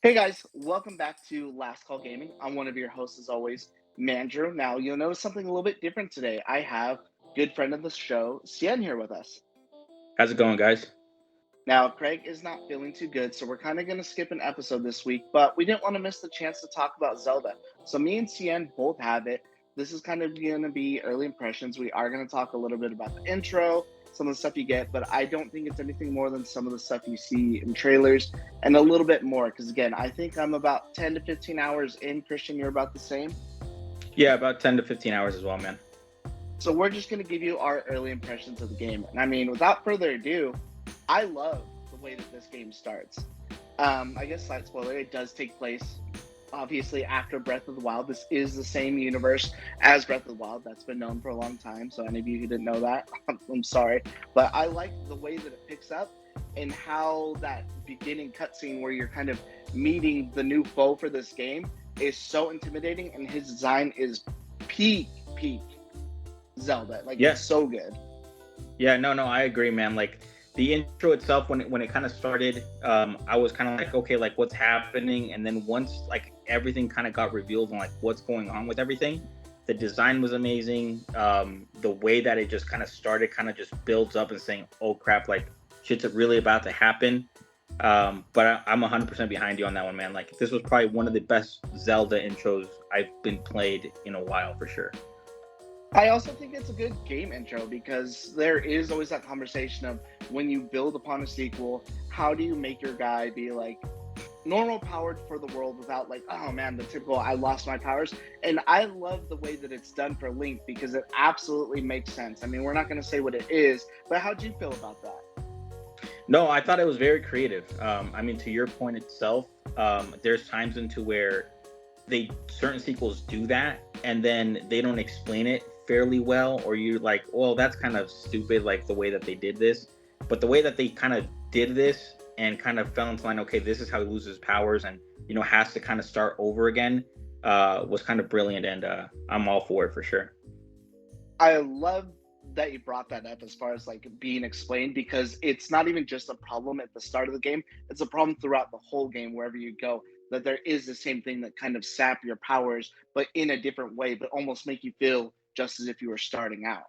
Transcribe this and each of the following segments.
Hey guys, welcome back to Last Call Gaming. I'm one of your hosts as always, Mandrew. Now you'll notice something a little bit different today. I have good friend of the show, Cien here with us. How's it going, guys? Now Craig is not feeling too good, so we're kind of going to skip an episode this week, but we didn't want to miss the chance to talk about Zelda. So me and Cien both have it. This is kind of going to be early impressions. We are going to talk a little bit about the intro, some of the stuff you get, but I don't think it's anything more than some of the stuff you see in trailers and a little bit more. Because again, I think I'm about 10 to 15 hours in. Christian, you're about the same. Yeah, about 10 to 15 hours as well, man. So we're just going to give you our early impressions of the game. And I mean, without further ado, I love the way that this game starts. I guess slight spoiler, it does take place obviously after Breath of the Wild. This is the same universe as Breath of the Wild. That's been known for a long time. So any of you who didn't know that, I'm sorry. But I like the way that it picks up and how that beginning cutscene where you're kind of meeting the new foe for this game is so intimidating, and his design is peak Zelda. Like, Yeah, it's so good. yeah, no, I agree, man. Like the intro itself, when it kind of started, I was kind of like, okay, like what's happening? And then once like everything kind of got revealed and like what's going on with everything, the design was amazing. The way that it just kind of started, kind of just builds up and saying, oh crap, like shit's really about to happen. I'm 100% behind you on that one, man. Like this was probably one of the best Zelda intros I've been played in a while for sure. I also think it's a good game intro because there is always that conversation of when you build upon a sequel, how do you make your guy be like normal powered for the world without like, oh man, the typical I lost my powers. And I love the way that it's done for Link because it absolutely makes sense. I mean, we're not going to say what it is, but how do you feel about that? No, I thought it was very creative. I mean, to your point itself, there's times into where they certain sequels do that, and then they don't explain it fairly well, or you're like, well, that's kind of stupid, like the way that they did this. But the way that they kind of did this and kind of fell into line, okay, this is how he loses powers, and has to kind of start over again, was kind of brilliant, and I'm all for it for sure. I love that you brought that up as far as like being explained because it's not even just a problem at the start of the game, it's a problem throughout the whole game wherever you go, that there is the same thing that kind of sap your powers but in a different way, but almost make you feel just as if you were starting out.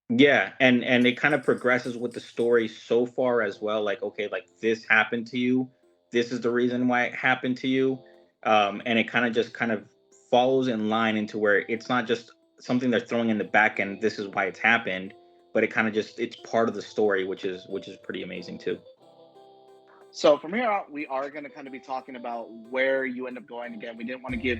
Yeah, and it kind of progresses with the story so far as well. Like, okay, like this happened to you. This is the reason why it happened to you. And it kind of just kind of follows in line into where it's not just something they're throwing in the back end. This is why it's happened, but it kind of just it's part of the story, which is pretty amazing too. So from here out, we are going to kind of be talking about where you end up going. Again, we didn't want to give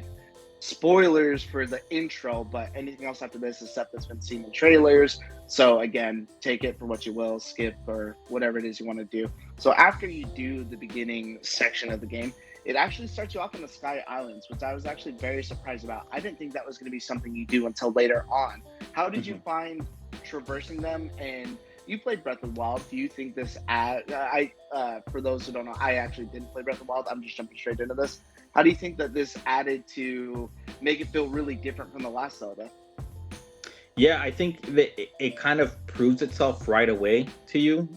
spoilers for the intro, but anything else after this is stuff that's been seen in trailers. So again, take it for what you will, skip or whatever it is you want to do. So after you do the beginning section of the game, it actually starts you off in the Sky Islands, which I was actually very surprised about. I didn't think that was going to be something you do until later on. How did you Mhm. find traversing them? And you played Breath of the Wild. Do you think this for those who don't know, I actually didn't play Breath of the Wild. I'm just jumping straight into this. How do you think that this added to make it feel really different from the last Zelda? Yeah, I think that it kind of proves itself right away to you,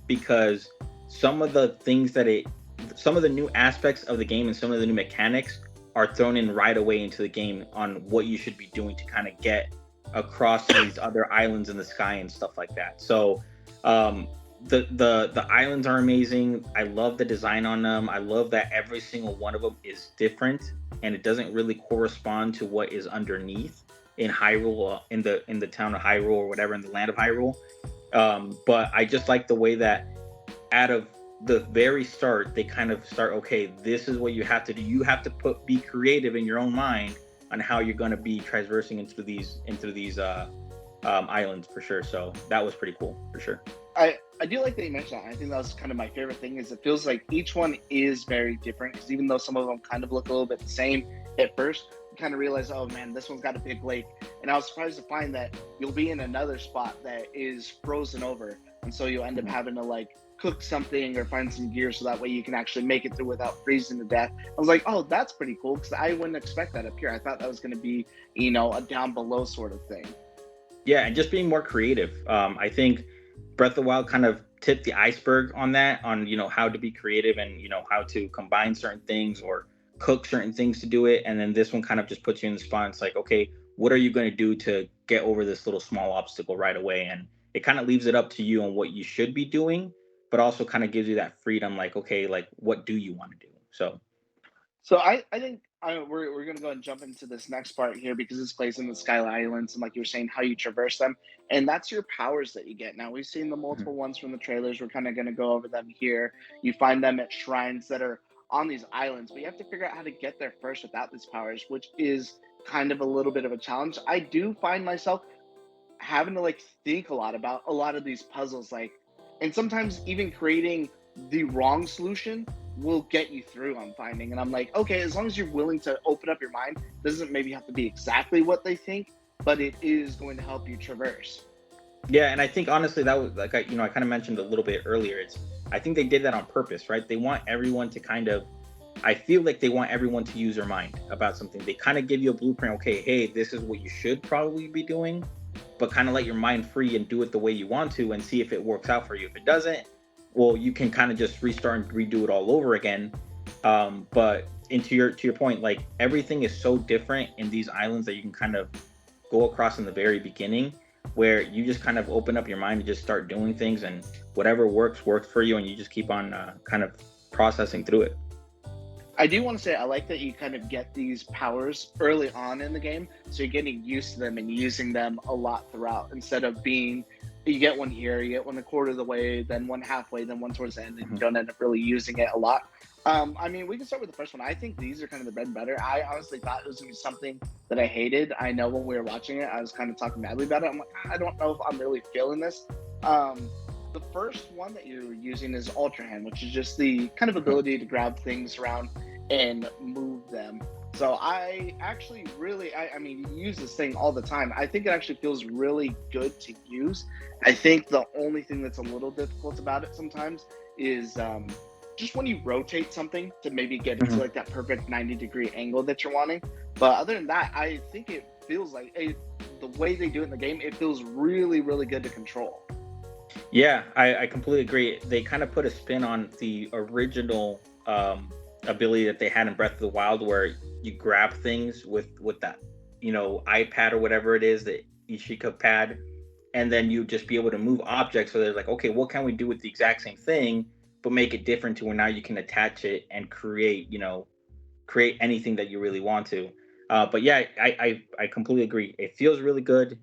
because some of the things that some of the new aspects of the game and some of the new mechanics are thrown in right away into the game on what you should be doing to kind of get across to these other islands in the sky and stuff like that. So, um, the islands are amazing. I love the design on them. I love that every single one of them is different and it doesn't really correspond to what is underneath in Hyrule, in the town of Hyrule or whatever, in the land of Hyrule. But I just like the way that out of the very start they kind of start, okay, this is what you have to do. You have to be creative in your own mind on how you're going to be traversing into these islands for sure. So that was pretty cool for sure. I do like that you mentioned that. I think that was kind of my favorite thing is it feels like each one is very different because even though some of them kind of look a little bit the same at first, you kind of realize, oh man, this one's got a big lake. And I was surprised to find that you'll be in another spot that is frozen over. And so you'll end up Mhm. having to like cook something or find some gear so that way you can actually make it through without freezing to death. I was like, oh, that's pretty cool because I wouldn't expect that up here. I thought that was going to be, a down below sort of thing. Yeah, and just being more creative. I think Breath of the Wild kind of tip the iceberg on that, on how to be creative and how to combine certain things or cook certain things to do it. And then this one kind of just puts you in the spot. It's like, okay, what are you going to do to get over this little small obstacle right away? And it kind of leaves it up to you on what you should be doing, but also kind of gives you that freedom, like, okay, like, what do you want to do? So So I think we're gonna go and jump into this next part here because this plays in the Skyline Islands and like you were saying, how you traverse them, and that's your powers that you get. Now we've seen the mhm, multiple ones from the trailers. We're kind of gonna go over them here. You find them at shrines that are on these islands, but you have to figure out how to get there first without these powers, which is kind of a little bit of a challenge. I do find myself having to like think a lot about a lot of these puzzles, like, and sometimes even creating the wrong solution will get you through, I'm finding. And I'm like, okay, as long as you're willing to open up your mind, doesn't maybe have to be exactly what they think, but it is going to help you traverse. yeah. And I think honestly that was like, I kind of mentioned a little bit earlier. I think they did that on purpose, right? They want everyone to kind of, I feel like they want everyone to use their mind about something. They kind of give you a blueprint. Okay, hey, this is what you should probably be doing, but kind of let your mind free and do it the way you want to, and see if it works out for you. If it doesn't, well, you can kind of just restart and redo it all over again. But into your point, like, everything is so different in these islands that you can kind of go across in the very beginning, where you just kind of open up your mind and just start doing things, and whatever works for you, and you just keep on kind of processing through it. I do want to say I like that you kind of get these powers early on in the game, so you're getting used to them and using them a lot throughout. Instead of being, you get one here, you get one a quarter of the way, then one halfway, then one towards the end, and you Mhm. don't end up really using it a lot. I mean, we can start with the first one. I think these are kind of the bread and butter. I honestly thought it was going to be something that I hated. I know when we were watching it, I was kind of talking badly about it. I'm like, I don't know if I'm really feeling this. The first one that you're using is Ultra Hand, which is just the kind of Mhm. ability to grab things around and move them. So I actually really, I mean, you use this thing all the time. I think it actually feels really good to use. I think the only thing that's a little difficult about it sometimes is just when you rotate something to maybe get it to Mhm. like that perfect 90-degree angle that you're wanting. But other than that, I think it feels like the way they do it in the game, it feels really, really good to control. Yeah, I completely agree. They kind of put a spin on the original ability that they had in Breath of the Wild, where you grab things with that, iPad or whatever it is, the Ishika pad, and then you just be able to move objects. So they're like, okay, what can we do with the exact same thing, but make it different to where now you can attach it and create anything that you really want to. But yeah, I completely agree. It feels really good.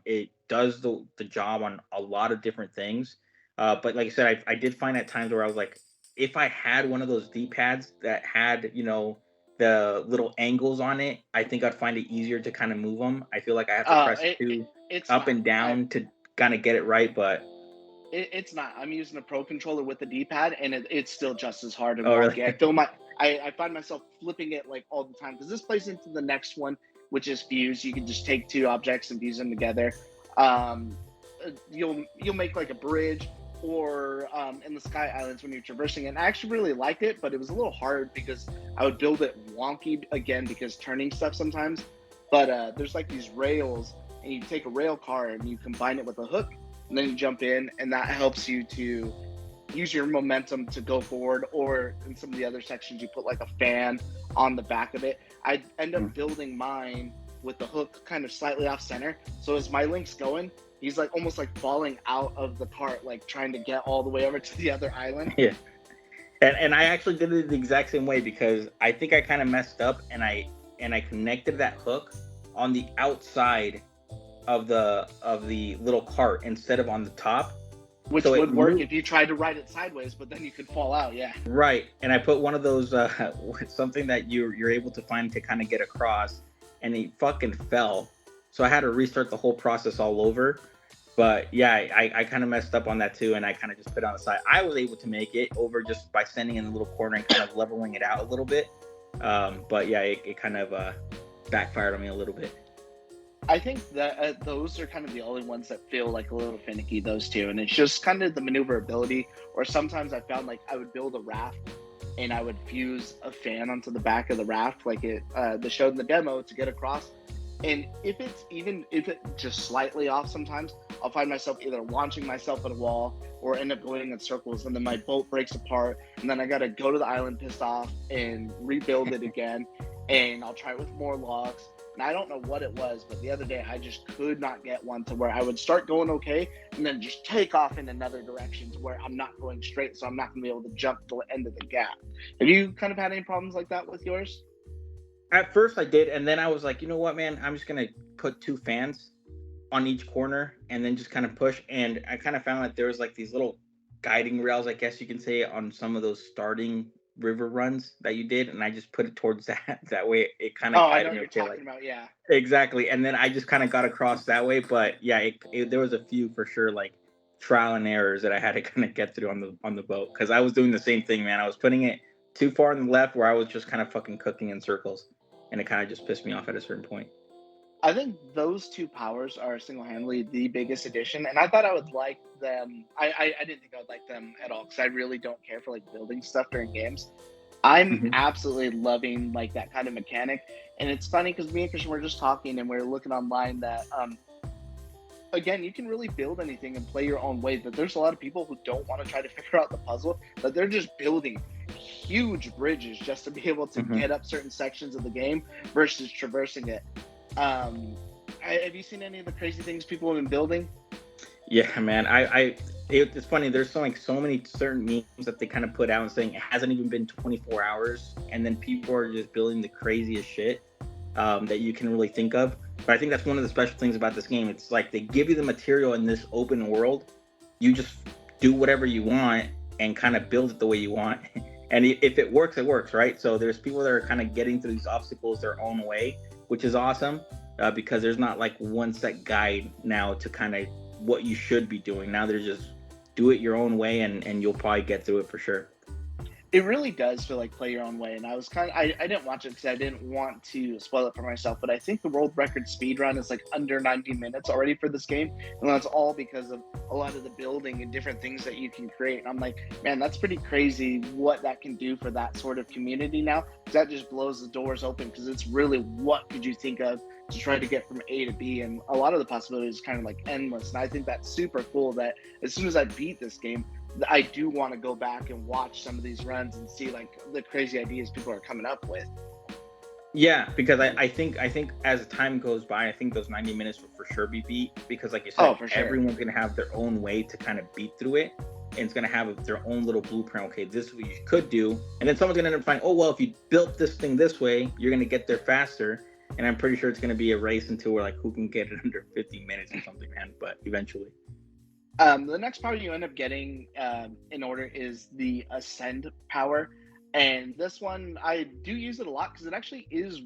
It does the job on a lot of different things. But like I said, I did find at times where I was like, if I had one of those D pads that had the little angles on it, I think I'd find it easier to kind of move them. I feel like I have to Uh, press it, it two it's up not. and down to kind of get it right. But It's not. I'm using a pro controller with the D-pad, and it's still just as hard and oh really? wonky. I find myself flipping it like all the time because this plays into the next one, which is fuse. You can just take two objects and fuse them together. You'll make like a bridge, or in the Sky Islands when you're traversing it. And I actually really liked it, but it was a little hard because I would build it wonky again because turning stuff sometimes. But there's like these rails, and you take a rail car and you combine it with a hook, and then you jump in, and that helps you to use your momentum to go forward. Or in some of the other sections, you put like a fan on the back of it. I end up building mine with the hook kind of slightly off center. So as my link's going, he's like almost like falling out of the cart, like trying to get all the way over to the other island. Yeah. And I actually did it the exact same way, because I think I kind of messed up, and I connected that hook on the outside of the little cart instead of on the top. Which So it would work moved if you tried to ride it sideways, but then you could fall out. Yeah. right. And I put one of those something that you're able to find to kind of get across, and it fucking fell. So I had to restart the whole process all over. But yeah, I kind of messed up on that too, and I kind of just put it on the side. I was able to make it over just by standing in the little corner and kind of leveling it out a little bit. But yeah, it kind of backfired on me a little bit. I think that those are kind of the only ones that feel like a little finicky, those two. And it's just kind of the maneuverability. Or sometimes I found like I would build a raft and I would fuse a fan onto the back of the raft, like they showed in the demo, to get across. And if it's just slightly off sometimes, I'll find myself either launching myself at a wall or end up going in circles, and then my boat breaks apart, and then I gotta go to the island pissed off and rebuild it again, and I'll try it with more logs. And I don't know what it was, but the other day I just could not get one to where I would start going okay, and then just take off in another direction to where I'm not going straight, so I'm not gonna be able to jump to the end of the gap. Have you kind of had any problems like that with yours? At first I did, and then I was like, you know what, man, I'm just gonna put 2 fans on each corner and then just kind of push. And I kind of found that there was like these little guiding rails, I guess you can say, on some of those starting river runs that you did, and I just put it towards that. That way it kind of Oh, I know guided what me. you're Okay, talking like about. Yeah. exactly. And then I just kind of got across that way. But yeah, there was a few for sure, like trial and errors that I had to kind of get through on the boat, because I was doing the same thing, man. I was putting it too far on the left where I was just kind of fucking cooking in circles, and it kind of just pissed me off at a certain point. I think those two powers are single-handedly the biggest addition, and I thought I would like them. I didn't think I would like them at all because I really don't care for like building stuff during games. I'm Mm-hmm. absolutely loving like that kind of mechanic, and it's funny because me and Christian were just talking and we are looking online that again, you can really build anything and play your own way. But there's a lot of people who don't want to try to figure out the puzzle, but they're just building huge bridges just to be able to Mm-hmm. get up certain sections of the game versus traversing it. Um, have you seen any of the crazy things people have been building? Yeah, man. It's funny. There's so many certain memes that they kind of put out and saying it hasn't even been 24 hours, and then people are just building the craziest shit that you can really think of. But I think that's one of the special things about this game. It's like they give you the material in this open world. You just do whatever you want and kind of build it the way you want. And if it works, it works, right? So there's people that are kind of getting through these obstacles their own way, which is awesome, because there's not like one set guide now to kind of what you should be doing. Now there's just do it your own way, and you'll probably get through it for sure. It really does feel like play your own way, and I was I didn't watch it because I didn't want to spoil it for myself, but I think the world record speed run is like under 90 minutes already for this game, and that's all because of a lot of the building and different things that you can create. And I'm like, man, that's pretty crazy what that can do for that sort of community now, because that just blows the doors open, because it's really what could you think of to try to get from A to B, and a lot of the possibilities kind of like endless. And I think that's super cool that as soon as I beat this game, I do want to go back and watch some of these runs and see like the crazy ideas people are coming up with. Yeah, because I think as time goes by, I think those 90 minutes will for sure be beat, because like you Oh, said, for sure. everyone's gonna have their own way to kind of beat through it, and it's gonna have their own little blueprint. Okay, this is what you could do, and then someone's gonna end up finding, oh well, if you built this thing this way, you're gonna get there faster. And I'm pretty sure it's gonna be a race until we're like, who can get it under 15 minutes or something, man. But eventually. The next power you end up getting in order is the Ascend power. And this one, I do use it a lot because it actually is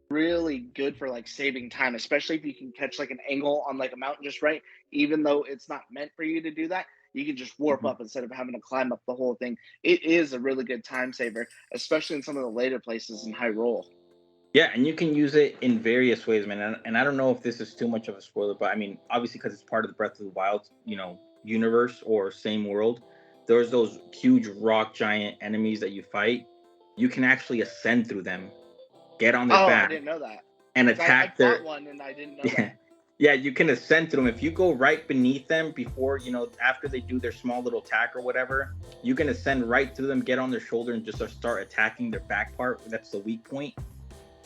really good for like saving time, especially if you can catch like an angle on like a mountain just right. Even though it's not meant for you to do that, you can just warp Mhm. up instead of having to climb up the whole thing. It is a really good time saver, especially in some of the later places in Hyrule. Yeah, and you can use it in various ways, man. And I don't know if this is too much of a spoiler, but I mean, obviously, because it's part of the Breath of the Wild, universe or same world. There's those huge rock giant enemies that you fight. You can actually ascend through them, get on their Oh, I back, didn't know that. and 'Cause I attack fought their. one and I didn't know Yeah, that. yeah. You can ascend through them if you go right beneath them before after they do their small little attack or whatever. You can ascend right through them, get on their shoulder, and just start attacking their back part. That's the weak point,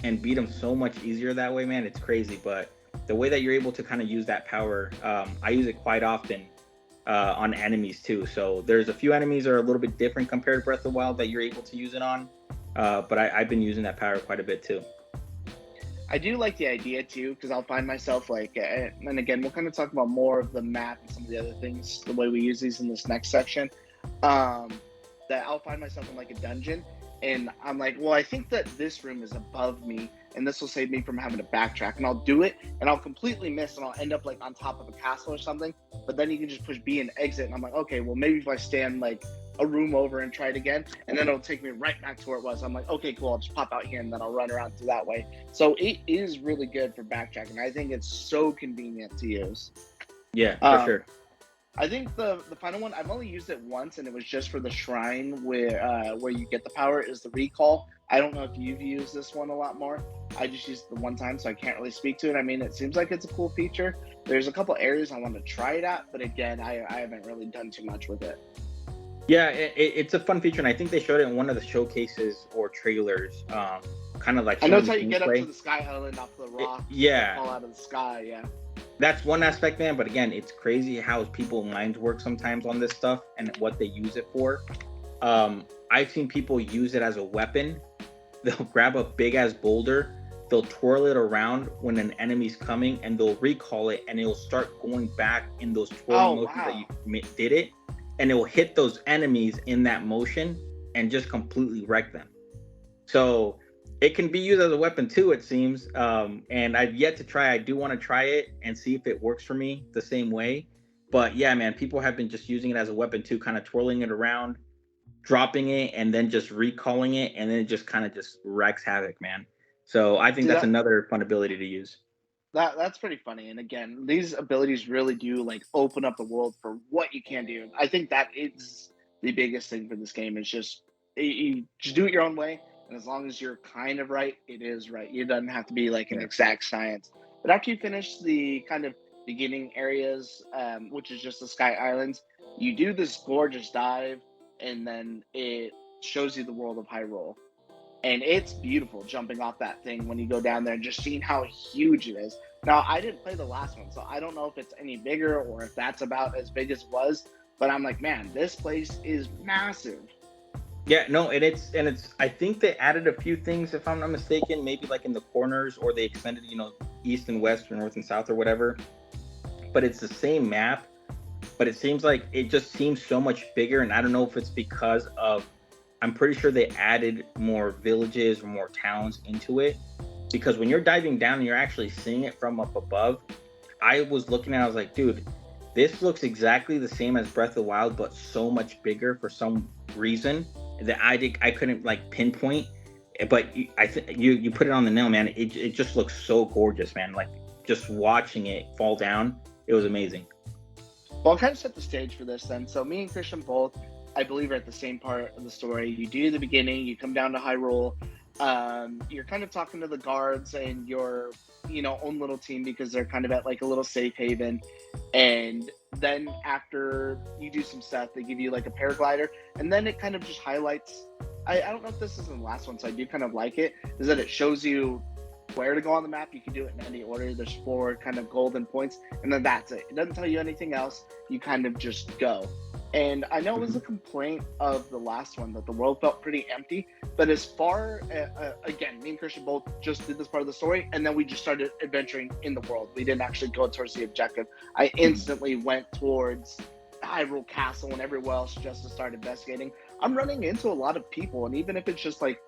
and beat them so much easier that way, man. It's crazy. But the way that you're able to kind of use that power, I use it quite often on enemies too. So there's a few enemies that are a little bit different compared to Breath of the Wild that you're able to use it on. But I've been using that power quite a bit too. I do like the idea too, because I'll find myself like, and again, we'll kind of talk about more of the map and some of the other things, the way we use these in this next section. That I'll find myself in like a dungeon, and I'm like, well, I think that this room is above me, and this will save me from having to backtrack. And I'll do it, and I'll completely miss, and I'll end up like on top of a castle or something. But then you can just push B and exit, and I'm like, okay, well, maybe if I stand like a room over and try it again, and then it'll take me right back to where it was. I'm like, okay, cool, I'll just pop out here and then I'll run around through that way. So it is really good for backtracking. I think it's so convenient to use. Yeah, for Um, sure. I think the final one, I've only used it once, and it was just for the shrine where you get the power is the recall. I don't know if you've used this one a lot more. I just used it the one time, so I can't really speak to it. I mean, it seems like it's a cool feature. There's a couple areas I want to try it at, but again, I haven't really done too much with it. Yeah, it's a fun feature, and I think they showed it in one of the showcases or trailers. Kind of like I know it's how you gameplay. get up to the sky island off the rock. Yeah, Fall out of the sky. Yeah. that's one aspect, man. But again, it's crazy how people's minds work sometimes on this stuff and what they use it for. I've seen people use it as a weapon. They'll grab a big ass boulder, they'll twirl it around when an enemy's coming, and they'll recall it, and it'll start going back in those twirling motions that you did it, and it will hit those enemies in that motion and just completely wreck them. So it can be used as a weapon too, it seems. And I've yet to try. I do want to try it and see if it works for me the same way. But yeah, man, people have been just using it as a weapon too, kind of twirling it around, dropping it, and then just recalling it, and then it just kind of just wrecks havoc, man. So I think that's another fun ability to use. That's pretty funny. And again, these abilities really do like open up the world for what you can do. I think that is the biggest thing for this game. Is just you just do it your own way, and as long as you're kind of right, it is right. It doesn't have to be like an exact science. But after you finish the kind of beginning areas, which is just the Sky Islands, you do this gorgeous dive, and then it shows you the world of Hyrule. And it's beautiful jumping off that thing when you go down there and just seeing how huge it is. Now, I didn't play the last one, so I don't know if it's any bigger or if that's about as big as it was. But I'm like, man, this place is massive. Yeah, no, and it's I think they added a few things, if I'm not mistaken, maybe like in the corners, or they extended, east and west or north and south or whatever. But it's the same map, but it seems like it just seems so much bigger, and I don't know if it's because of, I'm pretty sure they added more villages or more towns into it, because when you're diving down and you're actually seeing it from up above, I was looking at it, I was like, dude, this looks exactly the same as Breath of the Wild, but so much bigger for some reason that I couldn't like pinpoint. But I think you put it on the nail, man. It just looks so gorgeous, man. Like just watching it fall down, it was amazing. Well, I'll kind of set the stage for this then. So me and Christian both, I believe, are at the same part of the story. You do the beginning, you come down to Hyrule. You're kind of talking to the guards and your, own little team, because they're kind of at like a little safe haven. And then after you do some stuff, they give you like a paraglider, and then it kind of just highlights. I don't know if this is in the last one, so I do kind of like it. Is that it shows you where to go on the map. You can do it in any order. There's 4 kind of golden points, and then that's it. It doesn't tell you anything else. You kind of just go. And I know it was a complaint of the last one that the world felt pretty empty. But as far, again, me and Christian both just did this part of the story, and then we just started adventuring in the world. We didn't actually go towards the objective. I instantly went towards Hyrule Castle and everywhere else just to start investigating. I'm running into a lot of people, and even if it's just like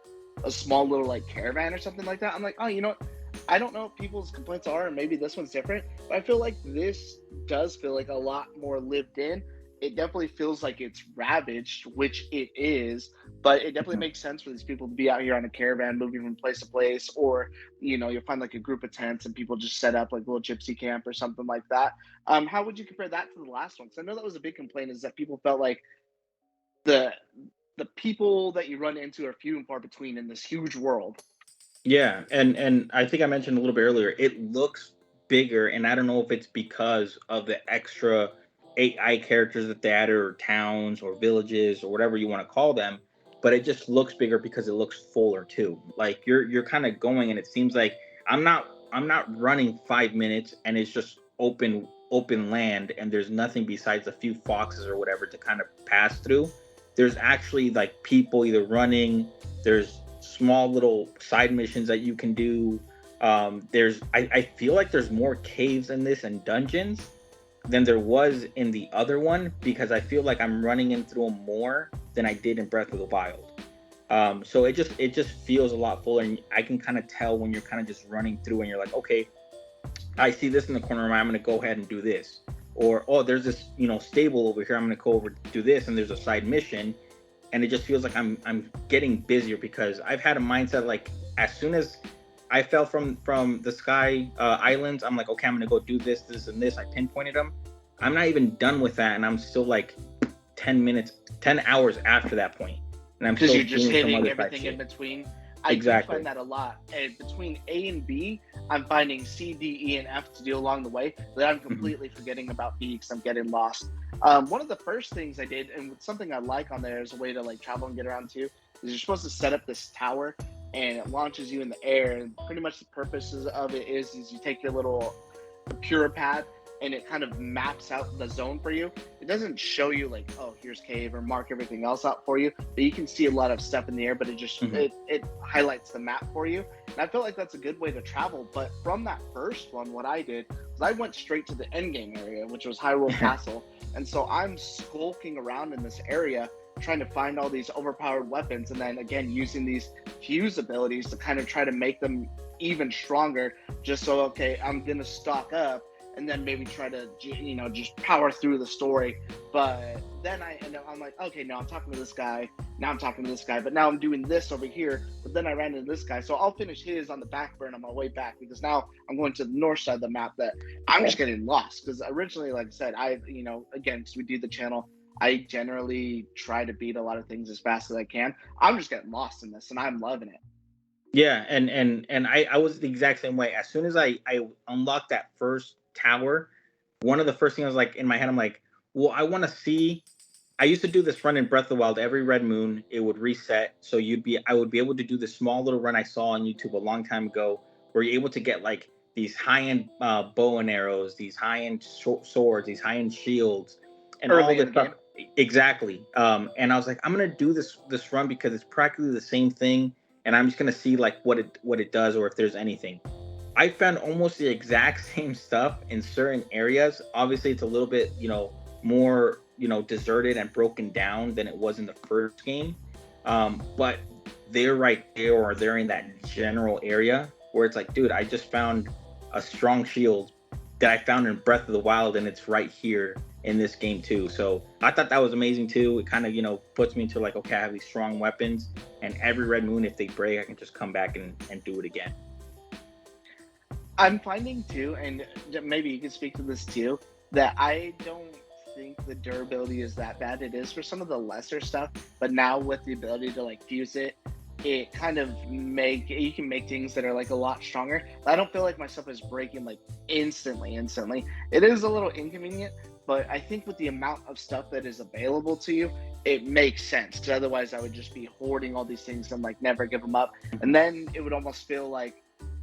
a small little like caravan or something like that, I'm like, oh, you know what? I don't know what people's complaints are, and maybe this one's different, but I feel like this does feel like a lot more lived in. It definitely feels like it's ravaged, which it is, but it definitely makes sense for these people to be out here on a caravan moving from place to place, or, you'll find like a group of tents and people just set up like a little gypsy camp or something like that. How would you compare that to the last one? Because I know that was a big complaint, is that people felt like the people that you run into are few and far between in this huge world. Yeah, and I think I mentioned a little bit earlier, it looks bigger, and I don't know if it's because of the extra AI characters that they added, or towns or villages or whatever you want to call them, but it just looks bigger because it looks fuller too. Like you're kind of going, and it seems like I'm not running 5 minutes and it's just open land, and there's nothing besides a few foxes or whatever to kind of pass through. There's actually like people either running, there's small little side missions that you can do. I feel like there's more caves in this and dungeons than there was in the other one, because I feel like I'm running in through them more than I did in Breath of the Wild. So it just feels a lot fuller, and I can kind of tell when you're kind of just running through and you're like, okay, I see this in the corner, I'm going to go ahead and do this. Or, oh, there's this, stable over here, I'm going to go over to do this, and there's a side mission. And it just feels like I'm getting busier, because I've had a mindset like, as soon as I fell from the Sky Islands, I'm like, okay, I'm going to go do this, and this. I pinpointed them. I'm not even done with that, and I'm still like 10 hours after that point, and I'm Because still you're just doing some hitting other side everything in shit. between. I do Exactly. find that a lot. And between A and B, I'm finding C, D, E, and F to do along the way. That I'm Hmm. completely forgetting about B because I'm getting lost. One of the first things I did, and something I like on there as a way to like travel and get around too, is you're supposed to set up this tower, and it launches you in the air. And pretty much the purposes of it is you take your little Pure pad and it kind of maps out the zone for you. It doesn't show you like, oh, here's cave or mark everything else out for you, but you can see a lot of stuff in the air, but it just Hmm. it highlights the map for you. And I feel like that's a good way to travel. But from that first one, what I did was I went straight to the end game area, which was Hyrule Castle. And so I'm skulking around in this area trying to find all these overpowered weapons, and then again using these fuse abilities to kind of try to make them even stronger, just so okay, I'm gonna stock up and then maybe try to just power through the story. But then I'm like, okay, now I'm talking to this guy, now I'm talking to this guy, but now I'm doing this over here, but then I ran into this guy, so I'll finish his on the back burn on my way back, because now I'm going to the north side of the map that I'm just getting lost. Because originally, like I said, again, because we do the channel, I generally try to beat a lot of things as fast as I can. I'm just getting lost in this, and I'm loving it. Yeah, and I was the exact same way. As soon as I unlocked that first tower, one of the first things I was like in my head, I'm like, well, I want to see. I used to do this run in Breath of the Wild every red moon. It would reset, so I would be able to do this small little run I saw on YouTube a long time ago, where you're able to get like these high end bow and arrows, these high end swords, these high end shields, and all Early in this the stuff. game. Exactly. And I was like, I'm gonna do this run because it's practically the same thing, and I'm just gonna see like what it does or if there's anything. I found almost the exact same stuff in certain areas. Obviously, it's a little bit, more, deserted and broken down than it was in the first game. But they're right there, or they're in that general area where it's like, dude, I just found a strong shield that I found in Breath of the Wild, and it's right here in this game too. So I thought that was amazing too. It kind of, puts me into like, okay, I have these strong weapons, and every red moon, if they break, I can just come back and do it again. I'm finding too, and maybe you can speak to this too, that I don't think the durability is that bad. It is for some of the lesser stuff, but now with the ability to like fuse it, it kind of you can make things that are like a lot stronger. I don't feel like my stuff is breaking like instantly. It is a little inconvenient, but I think with the amount of stuff that is available to you, it makes sense. Because otherwise, I would just be hoarding all these things and like never give them up, and then it would almost feel like,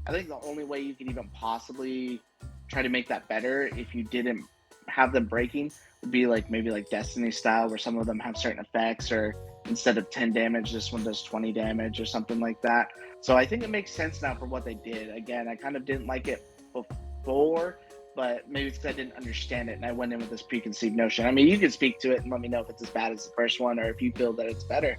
I think the only way you can even possibly try to make that better if you didn't have them breaking would be like maybe like Destiny style, where some of them have certain effects, or instead of 10 damage, this one does 20 damage or something like that. So I think it makes sense now for what they did. Again, I kind of didn't like it before, but maybe because I didn't understand it and I went in with this preconceived notion. I mean, you can speak to it and let me know if it's as bad as the first one or if you feel that it's better.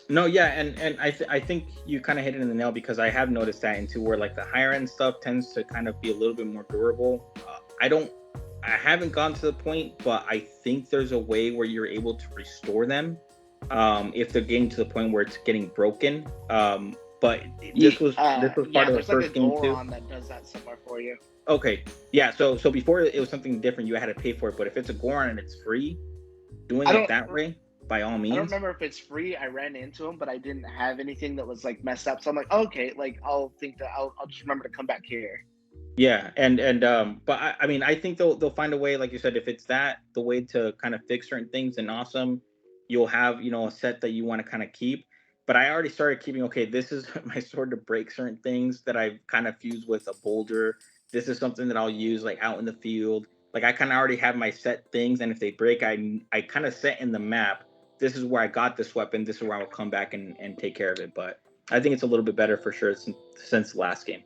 No, yeah, and I think you kind of hit it in the nail, because I have noticed that into where like the higher end stuff tends to kind of be a little bit more durable. I haven't gone to the point, but I think there's a way where you're able to restore them, if they're getting to the point where it's getting broken. But this was part Yeah, of the there's like a first game too. Goron that does that somewhere for you. Okay, yeah. So before it was something different, you had to pay for it. But if it's a Goron and it's free, doing I it don't that way, by all I don't means. remember if it's free. I ran into them, but I didn't have anything that was like messed up. So I'm like, okay, like I'll just remember to come back here. Yeah, but I mean, I think they'll find a way, like you said, if it's that the way to kind of fix certain things, and awesome, you'll have a set that you want to kind of keep. But I already started keeping. Okay, this is my sword to break certain things that I've kind of fused with a boulder. This is something that I'll use like out in the field. Like I kind of already have my set things, and if they break, I kind of set in the map. This is where I got this weapon. This is where I will come back and take care of it. But I think it's a little bit better for sure since the last game.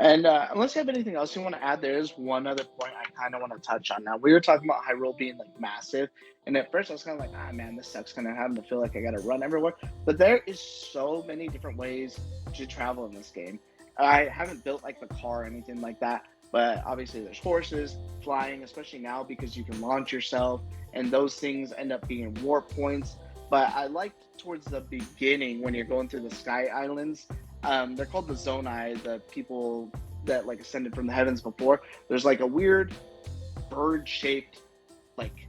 And unless you have anything else you want to add, there is one other point I kind of want to touch on. Now, we were talking about Hyrule being like massive, and at first I was kind of like, ah, man, this sucks. Kind of having to feel like I got to run everywhere. But there is so many different ways to travel in this game. I haven't built like the car or anything like that, but obviously there's horses, flying, especially now because you can launch yourself, and those things end up being warp points. But I liked towards the beginning when you're going through the Sky Islands. They're called the Zonai, the people that like ascended from the heavens before. There's like a weird bird-shaped, like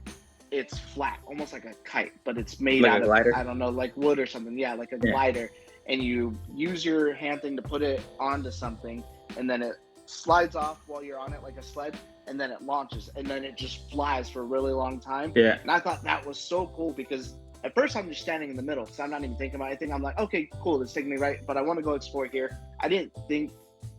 it's flat, almost like a kite, but it's made Like out a of, glider? I don't know, like wood or something. Yeah, like a glider. And you use your hand thing to put it onto something, and then it slides off while you're on it like a sled, and then it launches, and then it just flies for a really long time. Yeah. And I thought that was so cool because at first I'm just standing in the middle because I'm not even thinking about anything. I'm like, okay, cool, it's taking me right, but I want to go explore here. I didn't think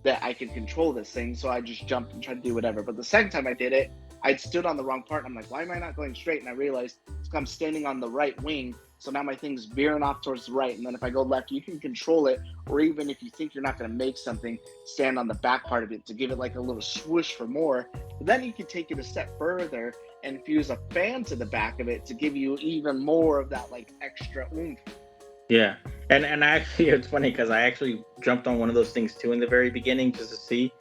that I could control this thing, so I just jumped and tried to do whatever. But the second time I did it, I stood on the wrong part, and I'm like, why am I not going straight? And I realized I'm standing on the right wing, so now my thing's veering off towards the right, and then if I go left, you can control it, or even if you think you're not going to make something, stand on the back part of it to give it like a little swoosh for more. But then you can take it a step further and fuse a fan to the back of it to give you even more of that like extra oomph. Yeah, and actually, it's funny because I actually jumped on one of those things too in the very beginning just to see.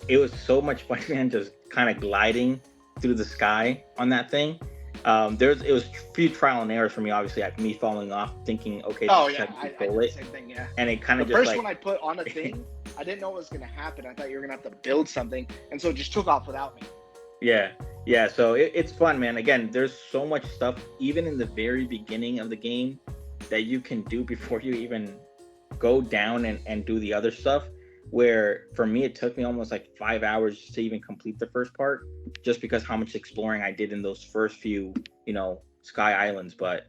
It was so much fun, man, just kind of gliding through the sky on that thing. It was a few trial and errors for me, obviously, like me falling off, thinking, okay, Oh this is yeah, how you I control did it, the same thing. Yeah, and it kind the of just first like one I put on a thing, I didn't know what was going to happen. I thought you were going to have to build something, and so it just took off without me. yeah. So it's fun, man. Again, there's so much stuff, even in the very beginning of the game, that you can do before you even go down and do the other stuff. Where for me, it took me almost like 5 hours to even complete the first part, just because how much exploring I did in those first few, Sky Islands. But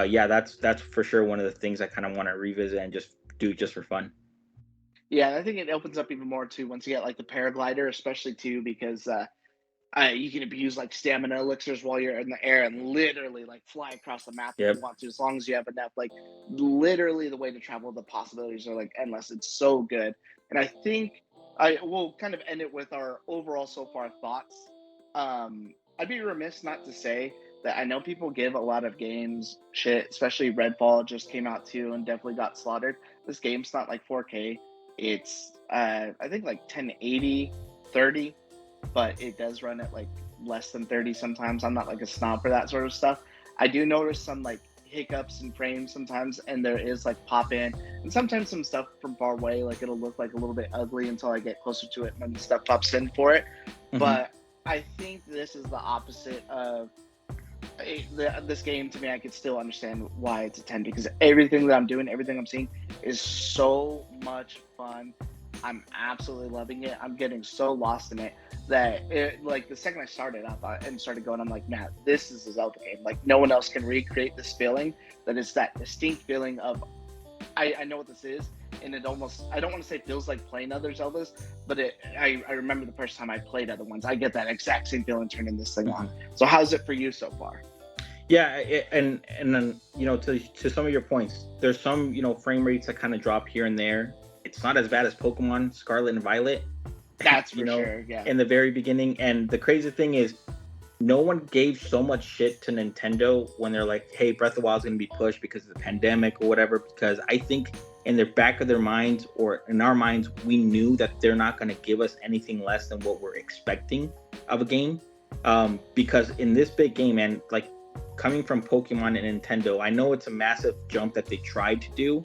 yeah, that's for sure one of the things I kind of want to revisit and just do just for fun. Yeah, and I think it opens up even more too once you get like the paraglider, especially too because you can abuse like stamina elixirs while you're in the air and literally like fly across the map if Yep. you want to, as long as you have enough. Like literally, the way to travel, the possibilities are like endless. It's so good, and I think I will kind of end it with our overall so far thoughts. I'd be remiss not to say that I know people give a lot of games shit, especially Redfall just came out too and definitely got slaughtered. This game's not like 4K. It's I think like 1080, 30, but it does run at like less than 30 sometimes. I'm not like a snob for that sort of stuff. I do notice some like hiccups in frames sometimes, and there is like pop in, and sometimes some stuff from far away, like it'll look like a little bit ugly until I get closer to it and then stuff pops in for it. Mm-hmm. But I think this is the opposite of this game. To me, I could still understand why it's a 10 because everything that I'm doing, everything I'm seeing is so much fun. I'm absolutely loving it. I'm getting so lost in it that like the second I started, I thought and started going, I'm like, man, this is a Zelda game. Like no one else can recreate this feeling. That is that distinct feeling of I know what this is, and it almost, I don't want to say feels like playing other Zeldas, but I remember the first time I played other ones. I get that exact same feeling turning this thing on. So how's it for you so far? Yeah, and then to some of your points, there's some frame rates that kind of drop here and there. It's not as bad as Pokemon Scarlet and Violet. That's for sure. Yeah. In the very beginning, and the crazy thing is, no one gave so much shit to Nintendo when they're like, "Hey, Breath of the Wild is going to be pushed because of the pandemic or whatever." Because I think in the back of their minds or in our minds, we knew that they're not going to give us anything less than what we're expecting of a game. Because in this big game, and like coming from Pokemon and Nintendo, I know it's a massive jump that they tried to do,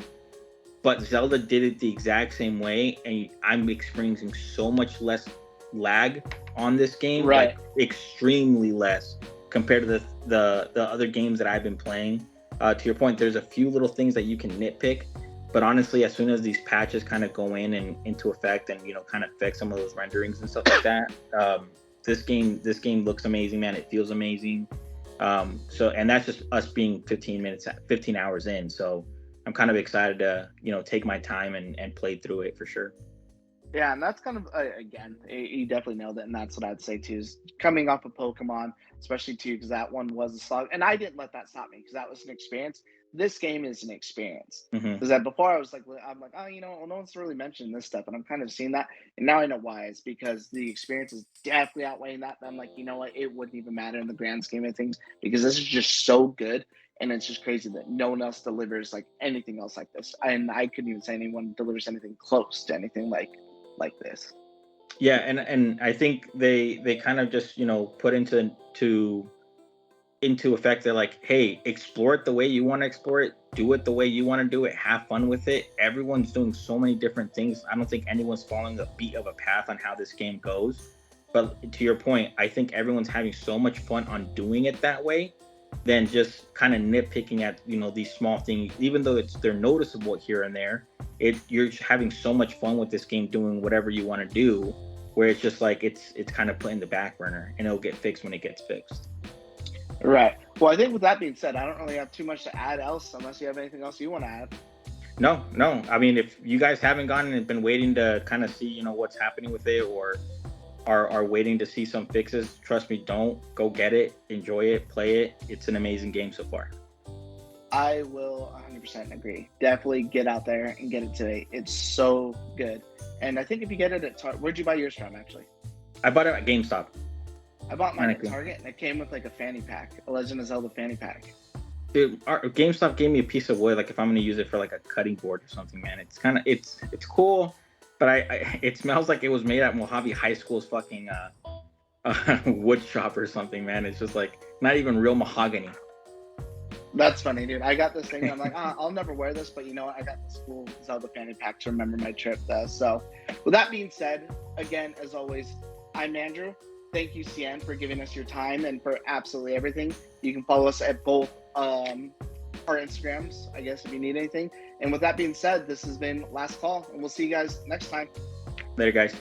but Zelda did it the exact same way, and I'm experiencing so much less lag on this game, right? Like extremely less compared to the other games that I've been playing. To your point, there's a few little things that you can nitpick, but honestly, as soon as these patches kind of go in and into effect, and kind of fix some of those renderings and stuff like that, this game looks amazing, man. It feels amazing. And that's just us being 15 hours in. So I'm kind of excited to take my time and play through it for sure. Yeah, and that's kind of again, you definitely nailed it, and that's what I'd say too. Is coming off of Pokemon, especially too, because that one was a slog, and I didn't let that stop me because that was an experience. This game is an experience. Because that before I was like, I'm like, oh, no one's really mentioned this stuff, and I'm kind of seeing that, and now I know why. It's because the experience is definitely outweighing that. And I'm like, you know what? It wouldn't even matter in the grand scheme of things because this is just so good. And it's just crazy that no one else delivers like anything else like this. And I couldn't even say anyone delivers anything close to anything like this. Yeah, and I think they kind of just put into effect. They're like, hey, explore it the way you want to explore it, do it the way you want to do it, have fun with it. Everyone's doing so many different things. I don't think anyone's following the beat of a path on how this game goes. But to your point, I think everyone's having so much fun on doing it that way than just kind of nitpicking at, you know, these small things, even though they're noticeable here and there. You're just having so much fun with this game doing whatever you want to do, where it's just like it's kind of put in the back burner, and it'll get fixed when it gets fixed. Right. Well, I think with that being said, I don't really have too much to add else, unless you have anything else you want to add. No. I mean, if you guys haven't gotten and been waiting to kind of see, you know, what's happening with it, or are waiting to see some fixes, trust me, don't go get it, enjoy it, play it. It's an amazing game so far. I will 100% agree. Definitely get out there and get it today. It's so good. And I think if you get it at Target, where'd you buy yours from, actually? I bought it at GameStop. I bought mine at Target, and it came with like a fanny pack, a Legend of Zelda fanny pack. Dude, GameStop gave me a piece of wood, like if I'm gonna use it for like a cutting board or something, man. It's kind of it's cool, but it smells like it was made at Mojave High School's fucking wood shop or something, man. It's just like not even real mahogany. That's funny, dude. I got this thing, and I'm like, I'll never wear this, but you know what? I got this cool Zelda fanny pack to remember my trip, though. So, with that being said, again, as always, I'm Mandrew. Thank you, Cien, for giving us your time and for absolutely everything. You can follow us at both our Instagrams, I guess, if you need anything. And with that being said, this has been Last Call, and we'll see you guys next time. Later, guys.